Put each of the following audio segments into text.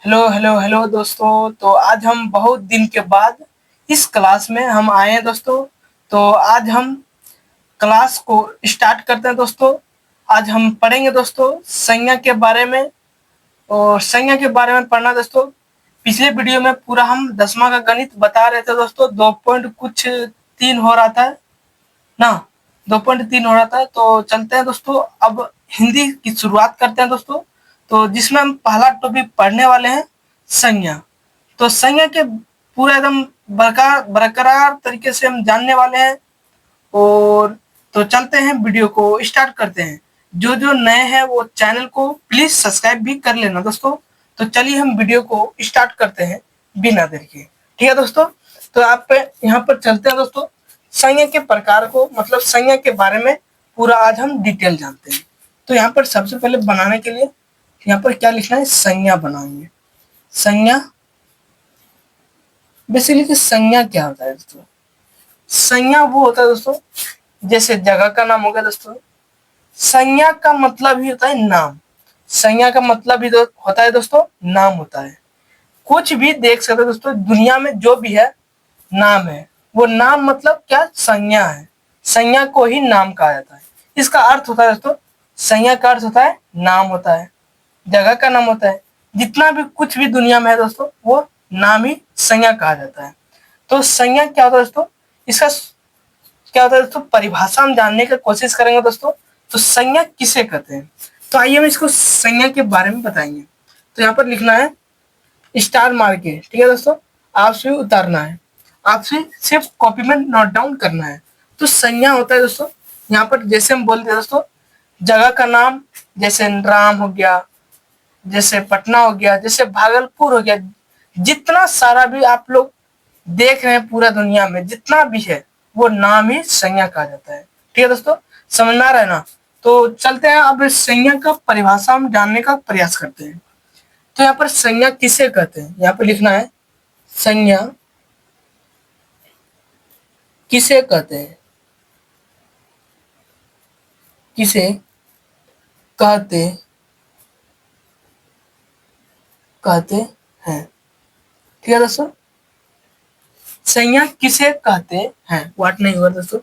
Hello hello hello दोस्तों। तो आज हम बहुत दिन के बाद इस क्लास में हम आए हैं दोस्तों। तो आज हम क्लास को स्टार्ट करते हैं दोस्तों। आज हम पढ़ेंगे दोस्तों संज्ञा के बारे में। और संज्ञा के बारे में पढ़ना दोस्तों। पिछले वीडियो में पूरा हम 10वां का गणित बता रहे थे दोस्तों। 2 पॉइंट कुछ 3 हो रहा था ना। 2.3 हो रहा था। तो चलते हैं दोस्तों, अब हिंदी की शुरुआत करते हैं दोस्तों। तो जिसमें हम पहला टॉपिक पढ़ने वाले हैं संज्ञा। तो संज्ञा के पूरा एकदम बरकरार तरीके से हम जानने वाले हैं। और तो चलते हैं, वीडियो को स्टार्ट करते हैं। जो जो नए हैं वो चैनल को प्लीज सब्सक्राइब भी कर लेना दोस्तों। तो चलिए हम वीडियो को स्टार्ट करते हैं बिना देर के। ठीक है दोस्तों। तो आप यहाँ पर चलते हैं दोस्तों। संज्ञा के प्रकार को मतलब संज्ञा के बारे में पूरा आज हम डिटेल जानते हैं। तो यहाँ पर सबसे पहले बनाने के लिए यहाँ पर क्या लिखना है, संज्ञा बनाएंगे। संज्ञा बेसिकली कि संज्ञा क्या होता है दोस्तों। संज्ञा वो होता है दोस्तों, जैसे जगह का नाम हो गया दोस्तों। संज्ञा का मतलब ही होता है नाम। संज्ञा का मतलब ही होता है दोस्तों नाम होता है। कुछ भी देख सकते हो दोस्तों, दुनिया में जो भी है नाम है। वो नाम मतलब क्या, संज्ञा है। संज्ञा को ही नाम कहा जाता है। इसका अर्थ होता है दोस्तों, संज्ञा का अर्थ होता है नाम होता है, जगह का नाम होता है। जितना भी कुछ भी दुनिया में है दोस्तों वो नाम ही संज्ञा कहा जाता है। तो संज्ञा क्या होता है दोस्तों, इसका क्या होता है दोस्तों, परिभाषा हम जानने की कोशिश करेंगे दोस्तों। तो संज्ञा किसे कहते हैं, तो आइए हम इसको संज्ञा के बारे में बताएंगे। तो यहाँ पर लिखना है स्टार मार के, ठीक है दोस्तों। आपसे उतारना है, आपसे सिर्फ कॉपी में नोट डाउन करना है। तो संज्ञा होता है दोस्तों, यहाँ पर जैसे हम बोलते हैं दोस्तों, जगह का नाम, जैसे राम हो गया, जैसे पटना हो गया, जैसे भागलपुर हो गया। जितना सारा भी आप लोग देख रहे हैं पूरा दुनिया में जितना भी है वो नाम ही संज्ञा कहा जाता है। ठीक है दोस्तों, समझना रहे ना। तो चलते हैं, अब संज्ञा का परिभाषा हम जानने का प्रयास करते हैं। तो यहाँ पर संज्ञा किसे कहते हैं, यहाँ पर लिखना है संज्ञा किसे कहते हैं, किसे कहते कहते हैं। ठीक है दोस्तों, संज्ञा किसे कहते हैं, व्हाट नहीं हुआ दोस्तों,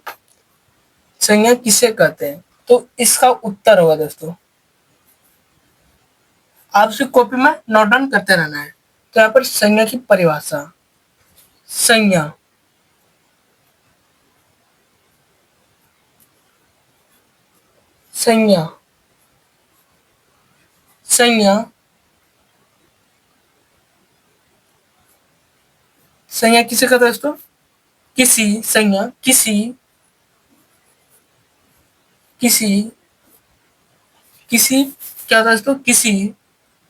संज्ञा किसे कहते हैं। तो इसका उत्तर होगा दोस्तों, आपसे कॉपी में नोट डाउन करते रहना है। तो यहाँ पर संज्ञा की परिभाषा, संज्ञा संज्ञा संज्ञा संज्ञा किसे कहते हैं दोस्तों, किसी संज्ञा किसी किसी किसी क्या होता है दोस्तों, किसी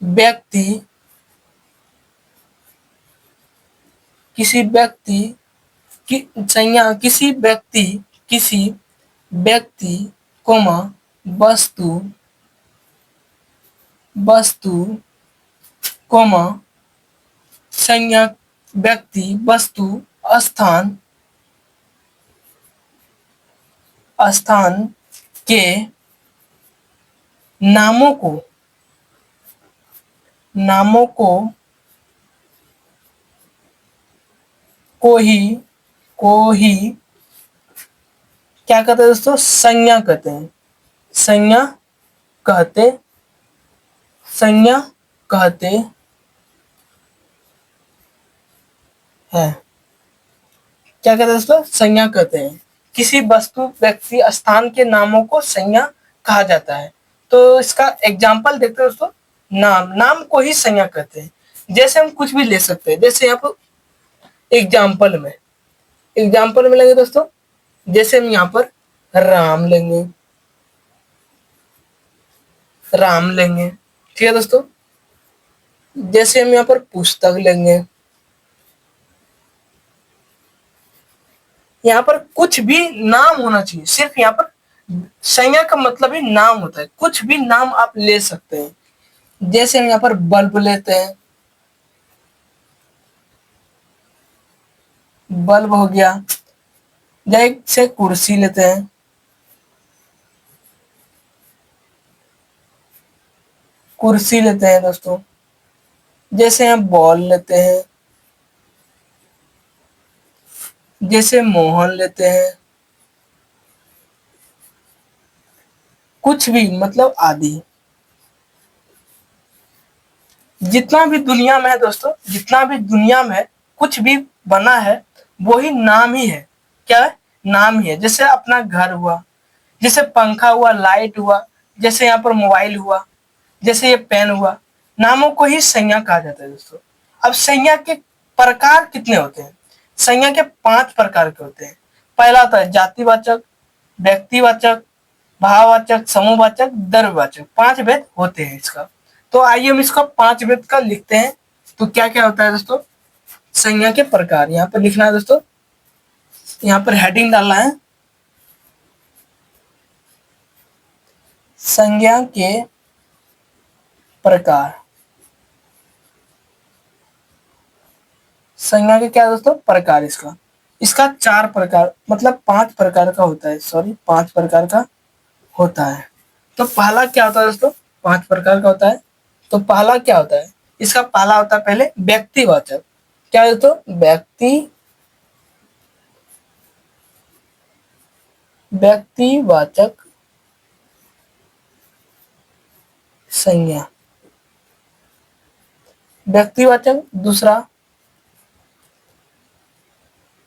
व्यक्ति, किसी व्यक्ति की संज्ञा, किसी व्यक्ति, किसी व्यक्ति कोमा वस्तु, वस्तु कोमा संज्ञा, व्यक्ति, वस्तु, स्थान, स्थान के नामों को, नामों को ही क्या कहते हैं दोस्तों, संज्ञा कहते हैं। संज्ञा कहते संज्ञा कहते हैं। क्या कहते हैं दोस्तों, संज्ञा कहते हैं। किसी वस्तु, व्यक्ति, स्थान के नामों को संज्ञा कहा जाता है। तो इसका एग्जाम्पल देखते हैं दोस्तों, नाम, नाम को ही संज्ञा कहते हैं। जैसे हम कुछ भी ले सकते हैं, जैसे यहाँ पर एग्जाम्पल में लेंगे दोस्तों, जैसे हम यहाँ पर राम लेंगे, राम लेंगे। ठीक है दोस्तों, जैसे हम यहाँ पर पुस्तक लेंगे, यहाँ पर कुछ भी नाम होना चाहिए। सिर्फ यहाँ पर संज्ञा का मतलब ही नाम होता है, कुछ भी नाम आप ले सकते हैं। जैसे हम यहाँ पर बल्ब लेते हैं, बल्ब हो गया। जैसे कुर्सी लेते हैं, कुर्सी लेते हैं दोस्तों। जैसे हम बॉल लेते हैं, जैसे मोहन लेते हैं, कुछ भी मतलब आदि। जितना भी दुनिया में है दोस्तों, जितना भी दुनिया में कुछ भी बना है वही नाम ही है। क्या है? नाम ही है। जैसे अपना घर हुआ, जैसे पंखा हुआ, लाइट हुआ, जैसे यहाँ पर मोबाइल हुआ, जैसे ये पेन हुआ, नामों को ही संज्ञा कहा जाता है दोस्तों। अब संज्ञा के प्रकार कितने होते हैं? संज्ञा के 5 प्रकार के होते हैं। पहला होता है जातिवाचक, व्यक्तिवाचक, भाववाचक, समूहवाचक, द्रव्यवाचक। 5 भेद होते हैं इसका। तो आइए हम इसका 5 भेद का लिखते हैं। तो क्या क्या होता है दोस्तों? संज्ञा के प्रकार यहाँ पर लिखना है दोस्तों, यहाँ पर हेडिंग डालना है, संज्ञा के प्रकार। संज्ञा के क्या दोस्तों? प्रकार। इसका इसका 4 प्रकार मतलब 5 प्रकार का होता है, सॉरी 5 प्रकार का होता है। तो पहला क्या होता है दोस्तों? 5 प्रकार का होता है। तो पहला क्या होता है? इसका पहला होता है पहले व्यक्तिवाचक। क्या है दोस्तों? व्यक्तिवाचक संज्ञा। व्यक्तिवाचक। दूसरा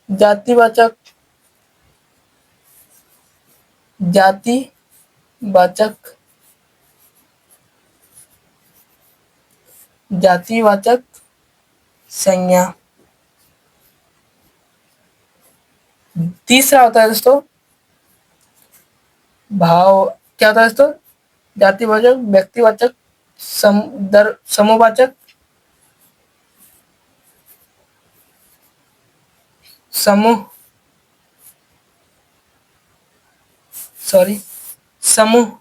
जातिवाचक, जातिवाचक, जातिवाचक संज्ञा। तीसरा होता है दोस्तों भाव। क्या होता है दोस्तों? जातिवाचक, व्यक्तिवाचक, समूहवाचक, समूह सॉरी समूह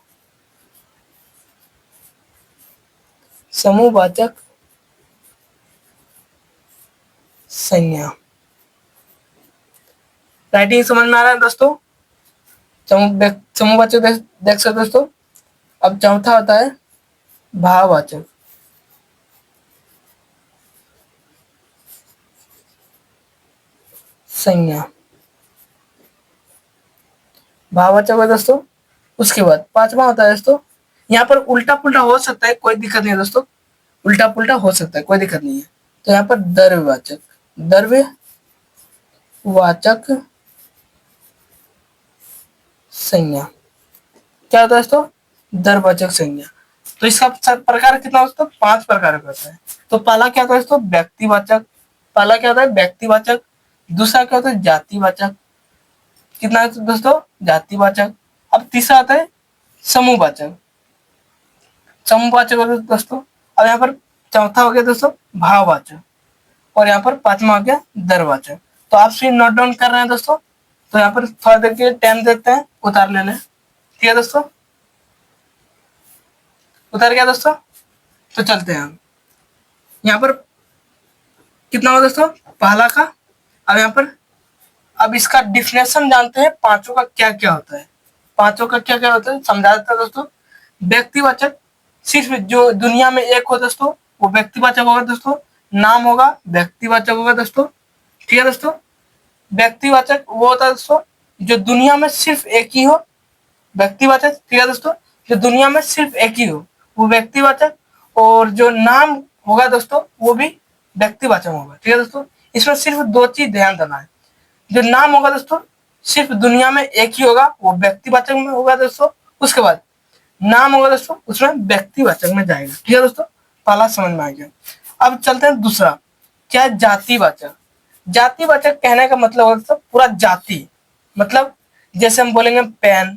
समूहवाचक संज्ञा। राइटिंग समझ में आ रहा है दोस्तों? समूहवाचक देख सकते दोस्तों। अब चौथा होता है भाववाचक संज्ञा। भाववाचक है दोस्तों। उसके बाद 5वां होता है दोस्तों, यहाँ पर उल्टा पुल्टा हो सकता है, कोई दिक्कत नहीं है दोस्तों, उल्टा पुल्टा हो सकता है, कोई दिक्कत नहीं है। तो यहाँ पर द्रव्यवाचक, द्रव्यवाचक संज्ञा। क्या होता है दोस्तों? द्रव्यवाचक संज्ञा। तो इसका प्रकार कितना दोस्तों? 5 प्रकार का होता है। तो पहला क्या होता है दोस्तों? व्यक्तिवाचक। पहला क्या होता है? व्यक्तिवाचक। दूसरा क्या होता है? जातिवाचक। कितना है दोस्तों? जातिवाचक। अब तीसरा आता है समूहवाचक। समूहवाचक हो गया दोस्तों। अब यहाँ पर चौथा हो गया दोस्तों भाववाचक, और यहाँ पर 5वां हो गया द्रव्यवाचक। तो आप फिर नोट डाउन कर रहे हैं दोस्तों? तो यहाँ पर थोड़ा देर के टाइम देते हैं, उतार ले लें। ठीक है दोस्तों, उतार गया दोस्तों? तो चलते हैं हम। यहाँ पर कितना हुआ दोस्तों? पहला का। अब यहाँ पर अब इसका डिफिनेशन जानते हैं, पांचों का क्या क्या होता है। पांचों का क्या क्या होता है समझा देता है दोस्तों। व्यक्तिवाचक सिर्फ जो दुनिया में एक हो दोस्तों, वो व्यक्तिवाचक होगा दोस्तों। नाम होगा व्यक्तिवाचक होगा दोस्तों। ठीक है दोस्तों, व्यक्तिवाचक वो होता है दोस्तों जो दुनिया में सिर्फ एक ही हो, व्यक्तिवाचक। ठीक है दोस्तों, जो दुनिया में सिर्फ एक ही हो वो व्यक्तिवाचक। और जो नाम होगा दोस्तों वो भी व्यक्तिवाचक होगा। ठीक है दोस्तों, इसमें सिर्फ 2 चीज ध्यान देना है। जो नाम होगा दोस्तों सिर्फ दुनिया में एक ही होगा, वो व्यक्तिवाचक में होगा दोस्तों। उसके बाद नाम होगा दोस्तों उसमें व्यक्तिवाचक में जाएगा। ठीक है दोस्तों, पहला समझ में आ गया। अब चलते हैं दूसरा, क्या है? जातिवाचक। जातिवाचक कहने का मतलब होता है पूरा जाति। मतलब जैसे हम बोलेंगे पेन,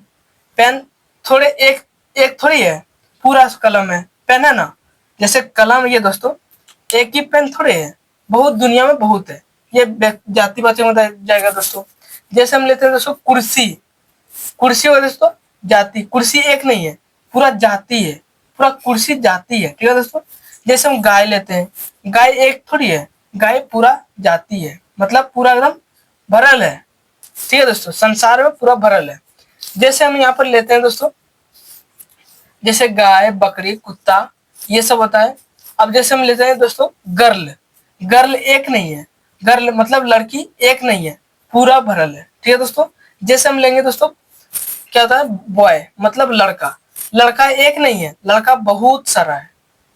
पेन थोड़े एक एक थोड़ी है, पूरा कलम है, पेन है ना। जैसे कलम ये दोस्तों एक ही पेन थोड़े है, बहुत दुनिया में बहुत है, ये जातिवाचक में जाएगा दोस्तों। जैसे हम लेते हैं दोस्तों कुर्सी, कुर्सी हो दोस्तों जाति, कुर्सी एक नहीं है, पूरा जाति है, पूरा कुर्सी जाति है। ठीक है दोस्तों, जैसे हम गाय लेते हैं, गाय एक थोड़ी है, गाय पूरा जाति है, मतलब पूरा एकदम भरल है। ठीक है दोस्तों, संसार में पूरा भरल है। जैसे हम यहाँ पर लेते हैं दोस्तों, जैसे गाय, बकरी, कुत्ता, ये सब होता है। अब जैसे हम लेते हैं दोस्तों गर्ल, गर्ल एक नहीं है, गर्ल मतलब लड़की एक नहीं है, पूरा भरल है। ठीक है दोस्तों। जैसे हम लेंगे दोस्तों क्या होता है बॉय मतलब लड़का, लड़का एक नहीं है, लड़का बहुत सारा है।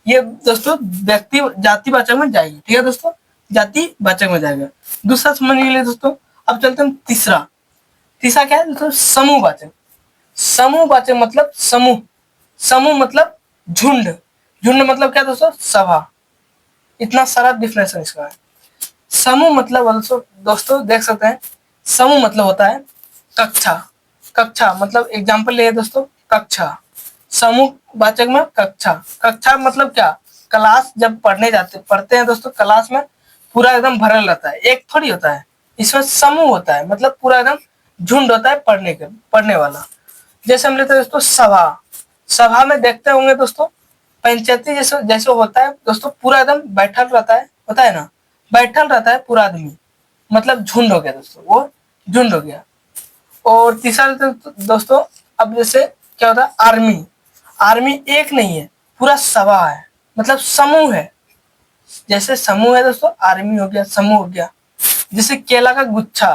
ये दोस्तों व्यक्ति जातिवाचक में जाएगा। ठीक है दोस्तों, जातिवाचक में जाएगा। दूसरा समझ लिए दोस्तों। अब चलते हैं तीसरा। तीसरा क्या है दोस्तों समूहवाचक। समूहवाचक मतलब समूह, समूह मतलब झुंड, झुंड मतलब क्या दोस्तों सभा। इतना सारा डिफिनेशन इसका है। समूह मतलब दोस्तों दोस्तों देख सकते हैं, समूह मतलब होता है कक्षा। कक्षा मतलब एग्जाम्पल ले दोस्तों कक्षा, समूह वाचक में कक्षा। कक्षा मतलब क्या, क्लास जब पढ़ते हैं दोस्तों, क्लास में पूरा एकदम भरल रहता है, एक थोड़ी होता है, इसमें समूह होता है, मतलब पूरा एकदम झुंड होता है पढ़ने वाला। जैसे हम लेते हैं दोस्तों सभा, सभा में देखते होंगे दोस्तों पंचायती जैसे जैसे होता है दोस्तों, पूरा एकदम बैठल रहता है, होता है ना, बैठल रहता है पूरा आदमी, मतलब झुंड हो गया दोस्तों, वो झुंड हो गया। और तीसरा दोस्तों अब जैसे क्या होता है आर्मी, आर्मी एक नहीं है, पूरा सभा है, मतलब समूह है। जैसे समूह है दोस्तों, आर्मी हो गया, समूह हो गया। जैसे केला का गुच्छा,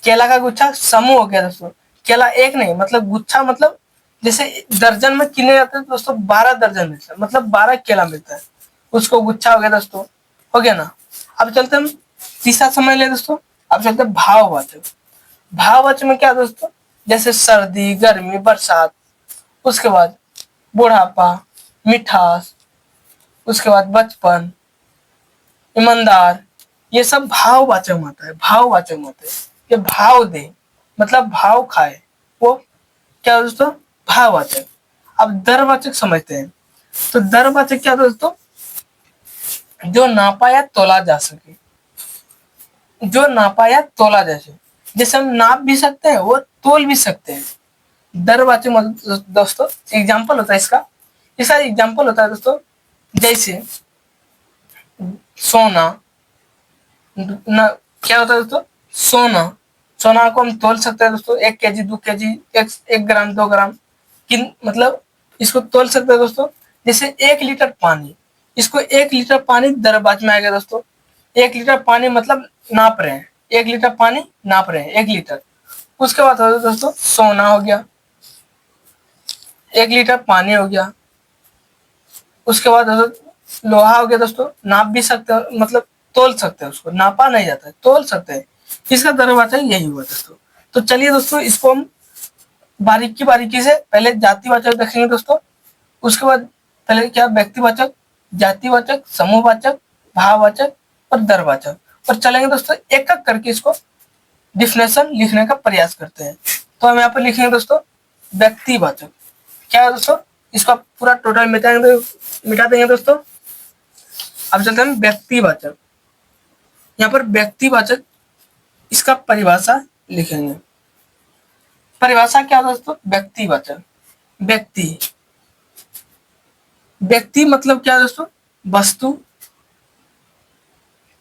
केला का गुच्छा समूह हो गया दोस्तों, केला एक नहीं मतलब गुच्छा, मतलब जैसे दर्जन में किने जाते हैं दोस्तों 12 दर्जन मिलता है, मतलब 12 केला मिलता है, उसको गुच्छा हो गया दोस्तों, हो गया ना। अब चलते हम तीसरा समझ ले दोस्तों। अब चलते हैं भाववाचक। भाववाचक में क्या दोस्तों, जैसे सर्दी, गर्मी, बरसात, उसके बाद बुढ़ापा, मिठास, उसके बाद बचपन, ईमानदार, ये सब भाववाचक में आता है, भाववाचक में आता है। ये भाव दे मतलब भाव खाए, वो क्या है दोस्तों भाववाचक। अब दरवाचक समझते हैं। तो दरवाचक क्या दोस्तों, जो नापा या तोला जा सके, जो नापा या तोला जा सके, जैसे हम नाप भी सकते हैं वो तोल भी सकते हैं। दरवाचक मतलब दोस्तों एग्जाम्पल होता है इसका, इसका एग्जाम्पल होता है दोस्तों जैसे सोना न, क्या होता है दोस्तों सोना, सोना को हम तोल सकते हैं दोस्तों, 1 kg 2 kg, 1 ग्राम 2 ग्राम, किन मतलब इसको तोल सकते हैं दोस्तों। जैसे 1 लीटर पानी, इसको 1 लीटर पानी दरबाज में आएगा दोस्तों, 1 लीटर पानी मतलब नाप रहे हैं, 1 लीटर पानी नाप रहे हैं, 1 लीटर। उसके बाद होता है दोस्तों सोना हो गया, 1 लीटर पानी हो गया। उसके बाद लोहा हो गया दोस्तों, नाप भी सकते हैं, मतलब तोल सकते हैं, उसको नापा नहीं जाता है, तोल सकते हैं। इसका दरवाजा यही हुआ दोस्तों। तो चलिए दोस्तों इसको हम बारीकी बारीकी से पहले जातिवाचक देखेंगे दोस्तों, उसके बाद पहले क्या व्यक्तिवाचक, जातिवाचक, समूहवाचक, भाववाचक और दरवाचक, और चलेंगे दोस्तों एक एक करके इसको डिफिनेशन लिखने का प्रयास करते हैं। तो हम यहाँ पर लिखेंगे दोस्तों व्यक्तिवाचक। क्या है दोस्तों, इसका पूरा टोटल मिटा देंगे दोस्तों। अब चलते हैं व्यक्तिवाचक। यहाँ पर व्यक्तिवाचक इसका परिभाषा लिखेंगे। परिभाषा क्या है दोस्तों, व्यक्तिवाचक, व्यक्ति, व्यक्ति मतलब क्या है दोस्तों, वस्तु,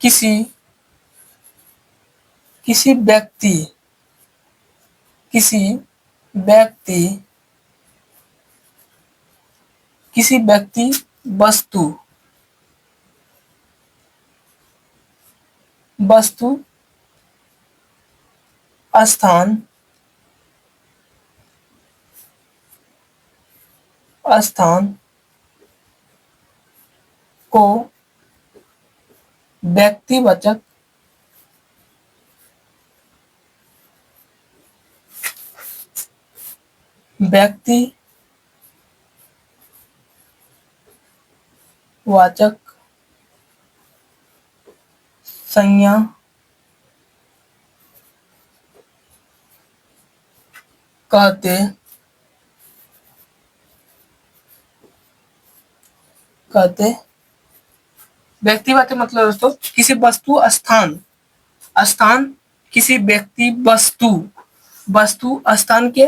किसी किसी व्यक्ति, किसी व्यक्ति, किसी व्यक्ति, वस्तु, वस्तु, स्थान, स्थान को व्यक्तिवाचक वाचक संज्ञा कहते कहते व्यक्तिवाचक मतलब दोस्तों किसी वस्तु, स्थान, स्थान, किसी व्यक्ति, वस्तु, वस्तु, स्थान के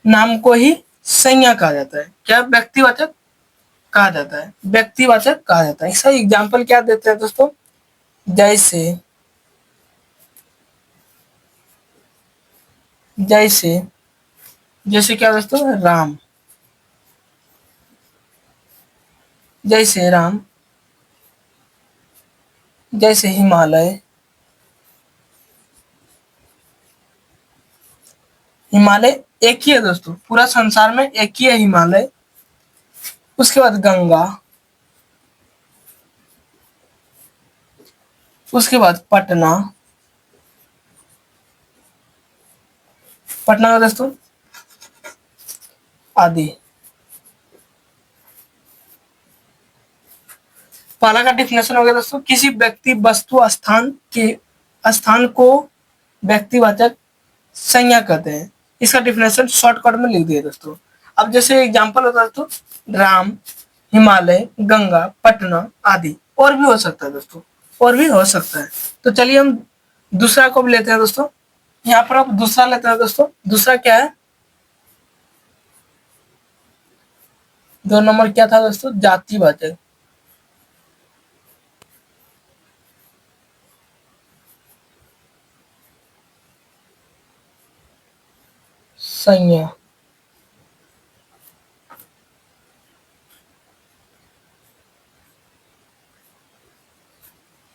नाम को ही संज्ञा कहा जाता है। क्या व्यक्तिवाचक कहा जाता है, व्यक्तिवाचक कहा जाता है। इसका एग्जाम्पल क्या देते हैं दोस्तों, जैसे जैसे जैसे क्या दोस्तों राम, जैसे राम, जैसे हिमालय, हिमालय एक ही है दोस्तों, पूरा संसार में एक ही है हिमालय। उसके बाद गंगा, उसके बाद पटना, पटना का दोस्तों आदि। पहला का डिफिनेशन हो गया दोस्तों, किसी व्यक्ति वस्तु स्थान के स्थान को व्यक्तिवाचक संज्ञा कहते हैं। इसका डिफिनेशन शॉर्टकट में लिख दिया दोस्तों। अब जैसे एग्जांपल होता है दोस्तों, राम, हिमालय, गंगा, पटना आदि। और भी हो सकता है दोस्तों, और भी हो सकता है। तो चलिए हम दूसरा को भी लेते हैं दोस्तों। यहाँ पर आप दूसरा लेते हैं दोस्तों। दूसरा क्या है? 2 नंबर क्या था दोस्तों? जातिवाचक संज्ञा।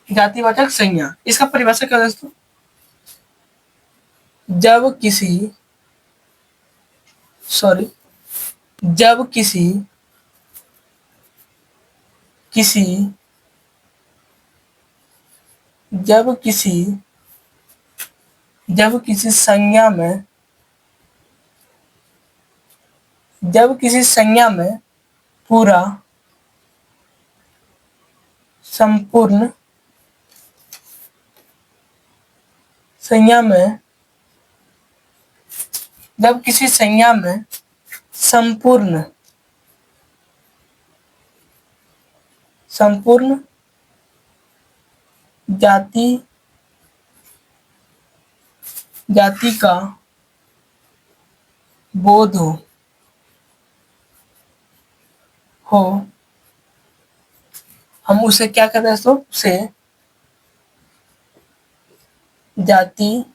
जातिवाचक संज्ञा, इसका परिभाषा क्या है दोस्तों? जब किसी सॉरी जब किसी किसी जब किसी जब किसी संज्ञा में जब किसी संज्ञा में पूरा, संपूर्ण, संज्ञा में जब किसी संज्ञा में संपूर्ण संपूर्ण जाति जाति का बोध हो, हम उसे क्या कहते हैं दोस्तों? उसे जाति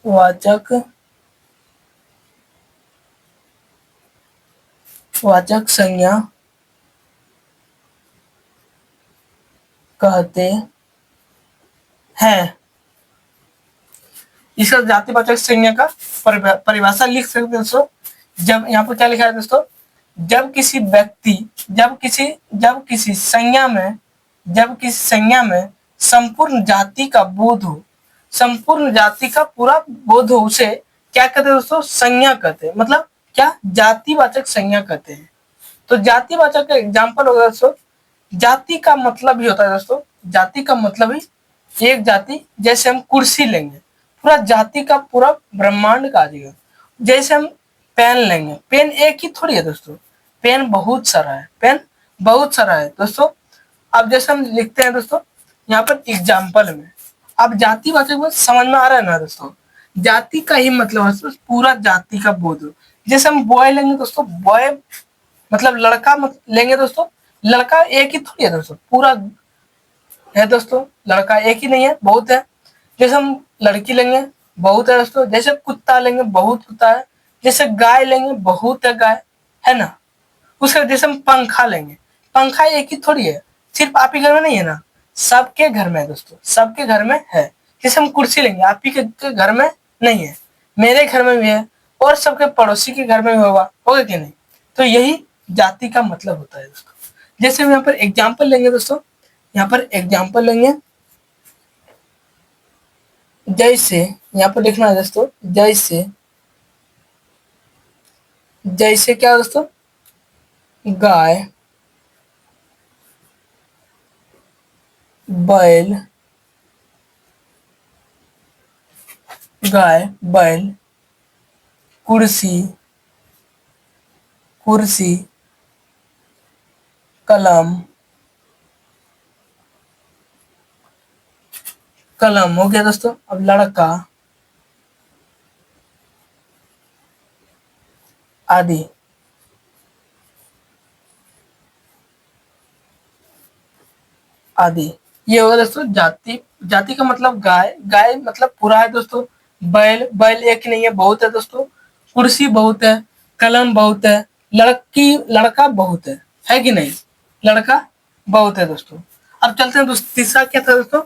वाचक संज्ञा कहते हैं। इसका जातिवाचक संज्ञा का परिभाषा लिख सकते हैं दोस्तों। जब यहाँ पर क्या लिखा है दोस्तों? जब किसी व्यक्ति जब किसी संज्ञा में संपूर्ण जाति का बोध हो, संपूर्ण जाति का पूरा बोध हो, उसे क्या कहते हैं दोस्तों? संज्ञा कहते हैं। मतलब क्या? जातिवाचक संज्ञा कहते हैं। तो जातिवाचक का एग्जाम्पल होगा दोस्तों, जाति का मतलब ही होता है दोस्तों, जाति का मतलब ही एक जाति। जैसे हम कुर्सी लेंगे, पूरा जाति का पूरा ब्रह्मांड का आ जाएगा। जैसे हम पेन लेंगे, पेन एक ही थोड़ी है दोस्तों, पेन बहुत सारा है, पेन बहुत सारा है दोस्तों। अब जैसे हम लिखते हैं दोस्तों यहाँ पर एग्जाम्पल में, अब जातिवाचक में समझ में आ रहा है ना दोस्तों? जाति का ही मतलब है पूरा जाति का बोध। जैसे हम बॉय लेंगे दोस्तों, बॉय मतलब लड़का लेंगे दोस्तों, लड़का एक ही थोड़ी है दोस्तों, पूरा है दोस्तों। लड़का एक ही नहीं है, बहुत है। जैसे हम लड़की लेंगे, बहुत है दोस्तों। जैसे कुत्ता लेंगे, बहुत कुत्ता है। जैसे गाय लेंगे, बहुत है गाय, है ना। उसके जैसे हम पंखा लेंगे, पंखा एक ही थोड़ी है, सिर्फ आप ही घर में नहीं है ना, सबके घर में है दोस्तों, सबके घर में है। जैसे हम कुर्सी लेंगे, आप ही के घर में नहीं है, मेरे घर में भी है, और सबके पड़ोसी के घर में भी होगा कि नहीं। तो यही जाति का मतलब होता है दोस्तों। जैसे हम यहाँ पर एग्जाम्पल लेंगे दोस्तों, यहाँ पर एग्जाम्पल लेंगे, जैसे यहाँ पर लिखना है दोस्तों, जैसे जैसे क्या दोस्तों? गाय, बैल, गाय, बैल, कुर्सी, कुर्सी, कलम, कलम हो गया दोस्तों। अब लड़का आदि। आदि ये होगा दोस्तों जाति। जाति का मतलब गाय, गाय मतलब पूरा है दोस्तों। बैल, बैल एक नहीं है, बहुत है दोस्तों। कुर्सी बहुत है, कलम बहुत है, लड़की, लड़का बहुत है कि नहीं? लड़का बहुत है दोस्तों। अब चलते हैं दोस्तों, तीसरा क्या था दोस्तों?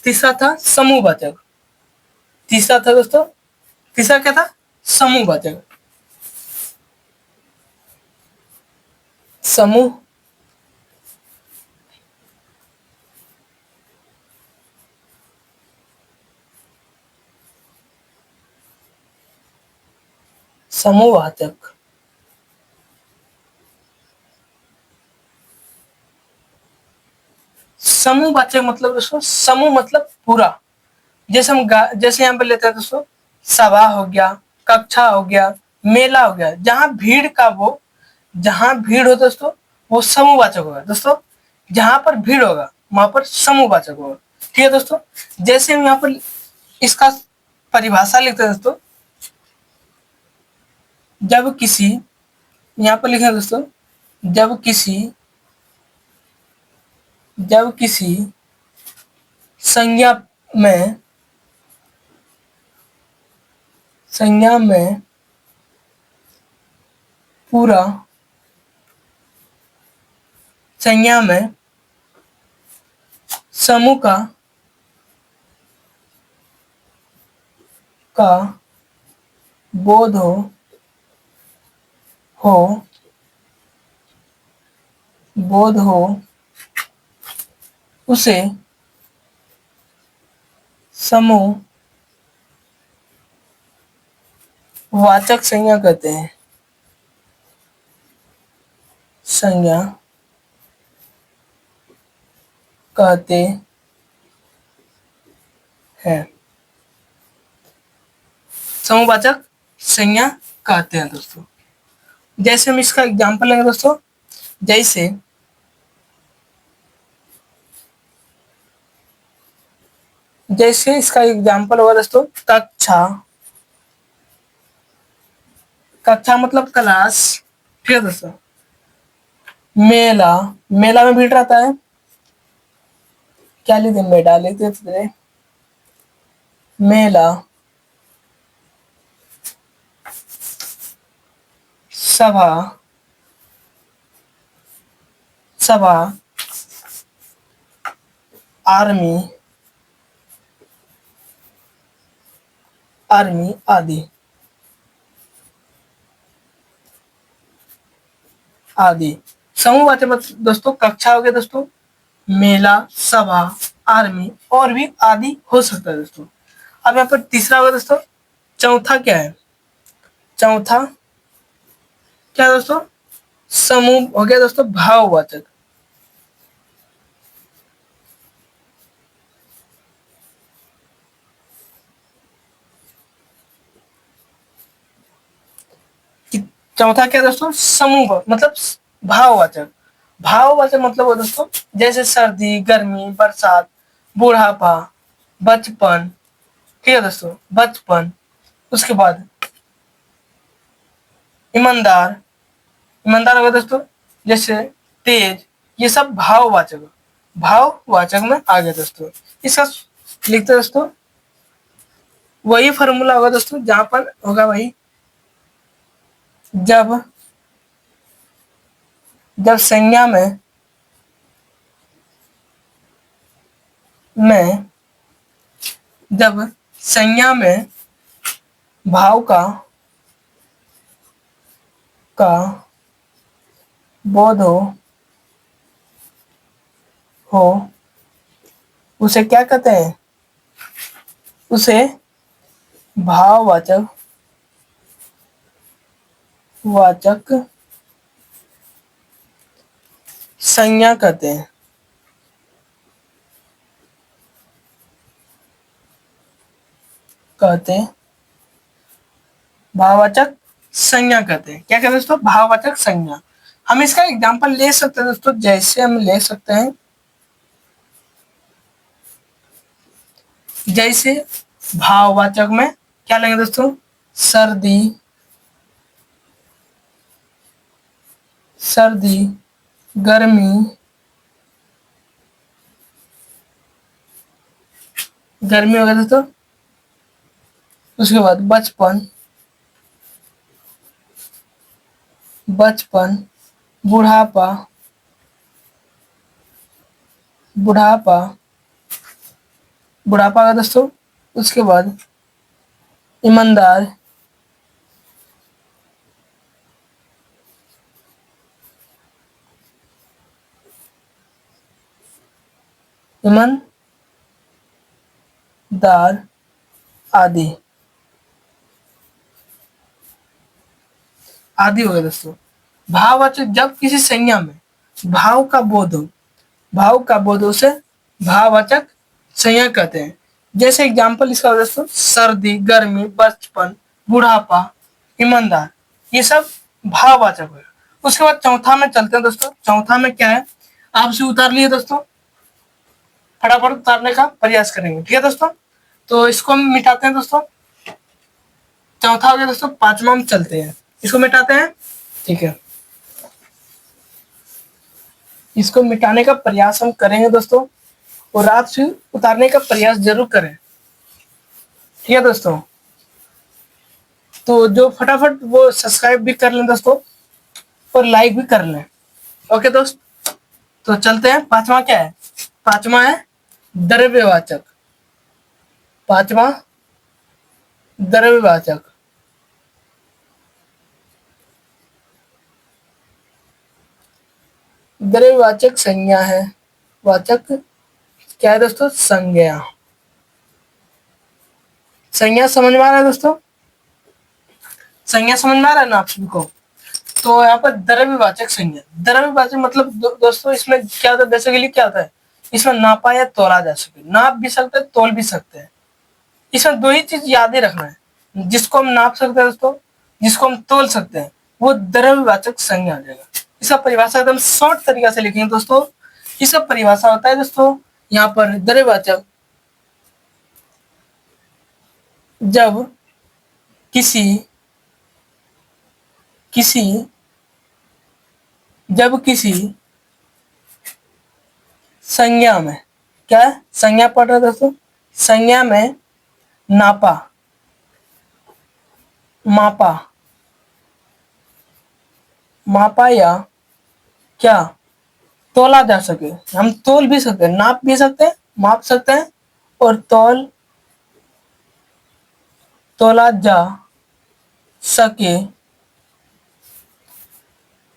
तीसरा था समूहवाचक। तीसरा था दोस्तों, तीसरा क्या था? समूहवाचक। समूह समूहवाचक। समूहवाचक मतलब दोस्तों, समूह मतलब पूरा। जैसे जैसे यहाँ पे लेते हैं दोस्तों, सभा हो गया, कक्षा हो गया, मेला हो गया, जहाँ भीड़ का वो, जहाँ भीड़ हो दोस्तों, वो समूहवाचक होगा दोस्तों। जहाँ पर भीड़ होगा वहां पर समूहवाचक होगा। ठीक है दोस्तों। जैसे हम यहाँ पर इसका परिभाषा लिखते हैं दोस्तों, जब किसी, यहाँ पर लिखे हैं दोस्तों, जब किसी जब किसी संज्ञा में पूरा संज्ञा में समूह का बोध हो बोध हो उसे समूह वाचक संज्ञा कहते हैं। संज्ञा कहते हैं। समूहवाचक संज्ञा कहते हैं दोस्तों। जैसे हम इसका एग्जाम्पल लेंगे दोस्तों, जैसे जैसे इसका एग्जाम्पल होगा दोस्तों, कक्षा। कक्षा मतलब क्लास। ठीक है दोस्तों। मेला, मेला में भीड़ रहता है, क्या लिखते हैं? मेला लिखते थे। मेला। सभा, सभा। आर्मी, आर्मी आदि आदि। समूहवाचक दोस्तों कक्षा हो गया दोस्तों, मेला, सभा, आर्मी और भी आदि हो सकता है दोस्तों। अब यहाँ पर तीसरा होगा दोस्तों, चौथा क्या है? चौथा क्या दोस्तों? समूह हो गया दोस्तों भाववाचक। चौथा क्या दोस्तों? समूह मतलब भाववाचक। भाववाचक मतलब वो दोस्तों, जैसे सर्दी, गर्मी, बरसात, बुढ़ापा, बचपन। ठीक है दोस्तों, बचपन। उसके बाद ईमानदार, ईमानदार होगा दोस्तों, जैसे तेज। ये सब भाववाचक, भाववाचक में आ गया दोस्तों। इसका लिखते हैं दोस्तों, वही फॉर्मूला होगा दोस्तों, जहां पर होगा वही, जब जब संज्ञा में जब संज्ञा में भाव का बोध हो उसे क्या कहते हैं? उसे भाववाचक वाचक संज्ञा कहते हैं। भाववाचक संज्ञा कहते हैं। क्या कहते हैं दोस्तों? भाववाचक संज्ञा। हम इसका एग्जाम्पल ले सकते हैं दोस्तों, जैसे हम ले सकते हैं, जैसे भाववाचक में क्या लेंगे दोस्तों? सर्दी, सर्दी, गर्मी, गर्मी हो गया दोस्तों। उसके बाद बचपन, बचपन, बुढ़ापा, बुढ़ापा, बुढ़ापा का दोस्तों। उसके बाद ईमानदार, ईमानदार आदि, आदि हो गया दोस्तों। भाववाचक जब किसी संज्ञा में भाव का बोध हो, भाव का बोध हो उसे भाववाचक संज्ञा कहते हैं। जैसे एग्जाम्पल इसका हो दोस्तों, सर्दी, गर्मी, बचपन, बुढ़ापा, ईमानदार, ये सब भाववाचक हो। उसके बाद चौथा में चलते हैं दोस्तों। चौथा में क्या है, आपसे उतार लिए दोस्तों, फटाफट उतारने का प्रयास करेंगे, ठीक है दोस्तों। तो इसको हम मिटाते हैं दोस्तों। चौथा हो गया दोस्तों, पांचवा में चलते हैं, इसको मिटाते हैं, ठीक है। इसको मिटाने का प्रयास हम करेंगे दोस्तों, और आप से उतारने का प्रयास जरूर करें, ठीक है दोस्तों। तो जो फटाफट वो सब्सक्राइब भी कर लें दोस्तों, और लाइक भी कर लें, ओके दोस्त। तो चलते हैं, पांचवा क्या है, पांचवा है द्रव्यवाचक, पांचवा द्रव्यवाचक। द्रव्यवाचक संज्ञा है, वाचक क्या है दोस्तों, संज्ञा। संज्ञा समझ में आ रहा है दोस्तों, संज्ञा समझ में आ रहा है ना आप सभी को। तो यहाँ पर द्रव्यवाचक संज्ञा, द्रव्यवाचक मतलब दोस्तों इसमें क्या होता है, बेसिकली क्या होता है, इसमें नापा या तोला जा सके, नाप भी सकते हैं, तोल भी सकते हैं। इसमें दो ही चीज याद ही रखना है, जिसको हम नाप सकते हैं दोस्तों, जिसको हम तोल सकते हैं, वो द्रव्यवाचक संज्ञा आ जाएगा। इसका परिभाषा एकदम शॉर्ट तरीका से लिखेंगे दोस्तों। इसका परिभाषा होता है दोस्तों, यहाँ पर द्रव्यवाचक जब किसी किसी जब किसी संज्ञा में, क्या है, संज्ञा पढ़ रहे दोस्तों, संज्ञा में नापा, मापा, मापा या क्या तोला जा सके। हम तोल भी सकते हैं, नाप भी सकते हैं, माप सकते हैं, और तोला जा सके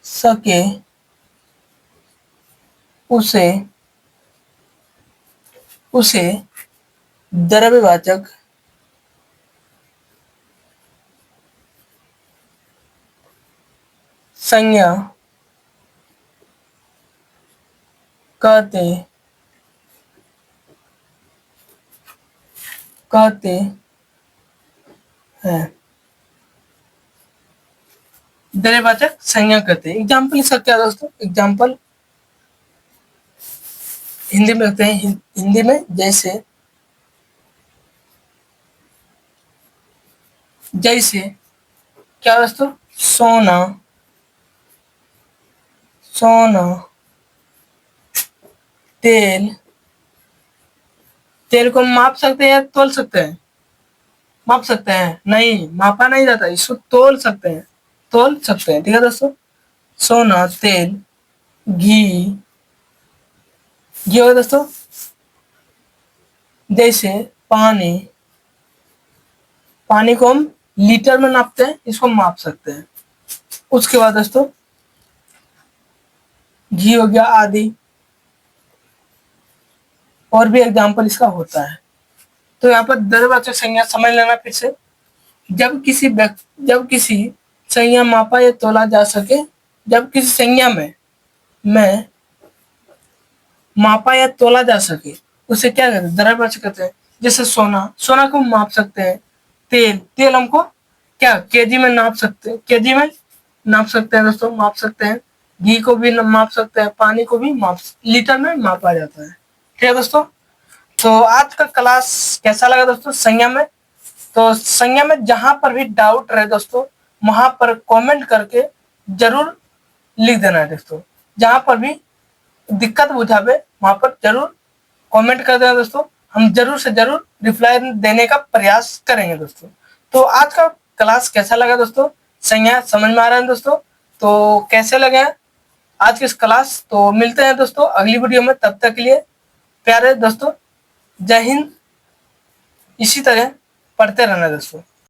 सके उसे उसे द्रव्यवाचक संज्ञा कहते हैं, द्रव्यवाचक संज्ञा कहते हैं। एग्जाम्पल इसका क्या दोस्तों, एग्जाम्पल हिंदी में लिखते हैं, हिंदी में जैसे जैसे क्या दोस्तों, सोना, सोना, तेल, तेल को माप सकते हैं या तोल सकते हैं, माप सकते हैं, नहीं मापा नहीं जाता, इसको तोल सकते हैं, तोल सकते हैं, ठीक है दोस्तों। सोना, तेल, घी, घी होगा दोस्तों, जैसे पानी, पानी को हम लीटर में नापते हैं, इसको माप सकते हैं। उसके बाद दोस्तों घी हो गया आदि, और भी एग्जाम्पल इसका होता है। तो यहाँ पर द्रव्यवाचक संज्ञा समझ लेना फिर से, जब किसी संज्ञा मापा या तोला जा सके, जब किसी संज्ञा में मापा या तोला जा सके, उसे क्या कहते हैं, द्रव्यवाचक कहते हैं। जैसे सोना, सोना को माप सकते हैं, तेल, तेल हमको क्या केजी में नाप सकते हैं, केजी में नाप सकते हैं दोस्तों, माप सकते हैं। घी को भी माप सकते हैं, पानी को भी लीटर में मापा जाता है, ठीक है दोस्तों। तो आज का क्लास कैसा लगा दोस्तों, संज्ञा में। तो संज्ञा में जहां पर भी डाउट रहे दोस्तों, वहां पर कमेंट करके जरूर लिख देना है दोस्तों। जहां पर भी दिक्कत बुझावे वहां पर जरूर कमेंट कर देना दोस्तों, हम जरूर से जरूर रिप्लाई देने का प्रयास करेंगे दोस्तों। तो आज का क्लास कैसा लगा दोस्तों, संज्ञा समझ में आ रहा है दोस्तों, तो कैसे लगे आज की क्लास। तो मिलते हैं दोस्तों अगली वीडियो में, तब तक के लिए प्यारे दोस्तों, जय हिंद। इसी तरह पढ़ते रहना दोस्तों।